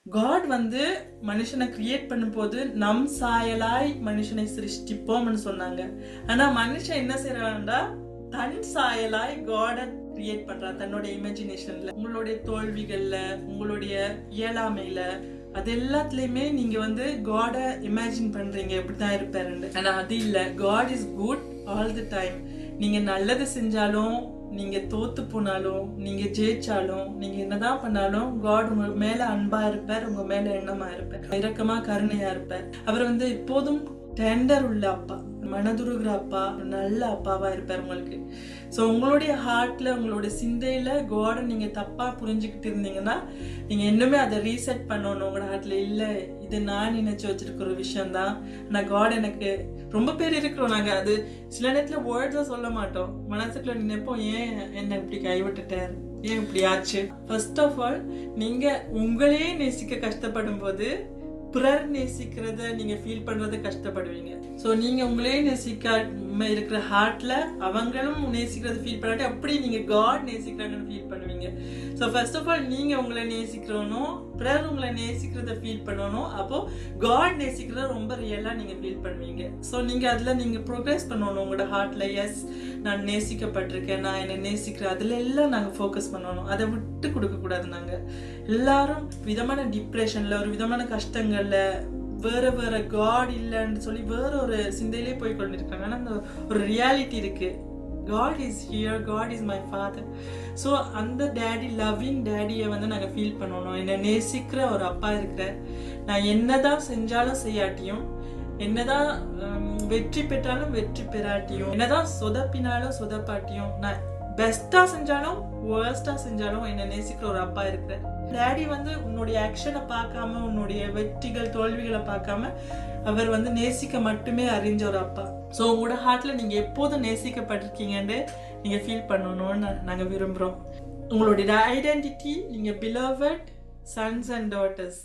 God வந்து மனுஷனை create பண்ணும்போது நம் சாயலாய் மனுஷனை சிருஷ்டிப்போம்னு சொன்னாங்க. ஆனா மனுஷன் என்ன செய்யறான்டா, தன் சாயலாய் காட கிரியேட் பண்றான் தன்னோட இமேஜினேஷன்ல. உங்களுடைய தோல்விகள்ல, உங்களுடைய இயலாமையில, அது எல்லாத்துலயுமே நீங்க வந்து காட இமேஜின் பண்றீங்க இப்படிதான் இருப்பாருன்னு. ஆனா அது இல்ல. God is good all the time. நீங்க நல்லது செஞ்சாலும், நீங்க தோத்து போனாலும், நீங்க ஜெயிச்சாலும், நீங்க என்னதான் பண்ணாலும் காட் உங்க மேல அன்பா இருப்பார், உங்க மேல எண்ணமா இருப்பார், இரக்கமா கருணையா இருப்பார். அவர் வந்து எப்போதும் டெண்டர் உள்ள அப்பா, மனதுருகிற அப்பா, நல்ல அப்பாவா இருப்பார் உங்களுக்கு. ஸோ உங்களுடைய ஹார்ட்ல, உங்களுடைய சிந்தையில காடை நீங்க தப்பா புரிஞ்சுக்கிட்டு இருந்தீங்கன்னா, நீங்க இன்னுமே அதை ரீசெட் பண்ணணும் உங்களோட ஹார்ட்ல. இல்ல, இது நான் நினைச்சு வச்சிருக்கிற ஒரு விஷயம் தான். நான் காட் எனக்கு ரொம்ப பேர் இருக்கிறோம் நாங்க. அது சில நேரத்துல வேர்ட்ஸா சொல்ல மாட்டோம், மனசுக்குள்ள நினைப்போம், ஏன் என்ன இப்படி கைவிட்டுட்டார், ஏன் இப்படி ஆச்சு. ஃபர்ஸ்ட் ஆஃப் ஆல், நீங்க உங்களையே நேசிக்க கஷ்டப்படும் போது பிறர் நேசிக்கிறத நீங்க ஃபீல் பண்றது கஷ்டப்படுவீங்க. ஸோ நீங்க உங்களே நேசிக்காம இருக்கிற ஹார்ட்ல அவங்களும் நேசிக்கிறத ஃபீல் பண்ணாட்டி அப்படி நீங்க காட் நேசிக்கிறாங்கன்னு ஃபீல் பண்ணுவீங்க. ஸோ ஃபர்ஸ்ட் ஆஃப் ஆல் நீங்க உங்களை நேசிக்கிறோனும், பிறர் உங்களை நேசிக்கிறத ஃபீல் பண்ணணும். அப்போ காட் நேசிக்கிறத ரொம்ப ரியலா நீங்க ஃபீல் பண்ணுவீங்க. ஸோ நீங்க அதுல நீங்க ப்ரோக்ரஸ் பண்ணணும் உங்களோட ஹார்ட்ல. எஸ், நான் நேசிக்கப்பட்டிருக்கேன், நான் என்னை நேசிக்கிறேன், அதுல எல்லாம் நாங்க ஃபோக்கஸ் பண்ணணும். அதை விட்டு கொடுக்க கூடாது. நாங்க எல்லாரும் விதமான டிப்ரெஷன்ல, ஒரு விதமான கஷ்டங்கள்ல, வேற வேற காட் இல்லைன்னு சொல்லி வேற ஒரு சிந்தையிலே போய் கொண்டிருக்காங்க. ஆனா அந்த ஒரு ரியாலிட்டி இருக்கு. God is here, God is my father. So அந்த டேடி, லவ்விங் டேடியை வந்து நாங்கள் ஃபீல் பண்ணணும். என்னை நேசிக்கிற ஒரு அப்பா இருக்கிற, நான் என்னதான் செஞ்சாலும் செய்யாட்டியும், என்னதான் வெற்றி பெற்றாலும் வெற்றி பெறாட்டியும், என்னதான் சொதப்பினாலும் சொதப்பாட்டியும், நான் பெஸ்டா செஞ்சாலும் வேர்ஸ்டா செஞ்சாலும் என்னை நேசிக்கிற ஒரு அப்பா இருக்கிற டேடி வந்து உன்னுடைய ஆக்ஷனை பார்க்காம, உன்னுடைய வெற்றிகள் தோல்விகளை பார்க்காம, அவர் வந்து நேசிக்க மட்டுமே அறிஞ்ச ஒரு அப்பா. ஸோ உங்களோட ஹார்ட்ல நீங்க எப்போதும் நேசிக்கப்பட்டிருக்கீங்கன்னு நீங்க ஃபீல் பண்ணணும்னு நாங்க விரும்புறோம். உங்களுடைய ஐடென்டிட்டி, நீங்க beloved sons and daughters.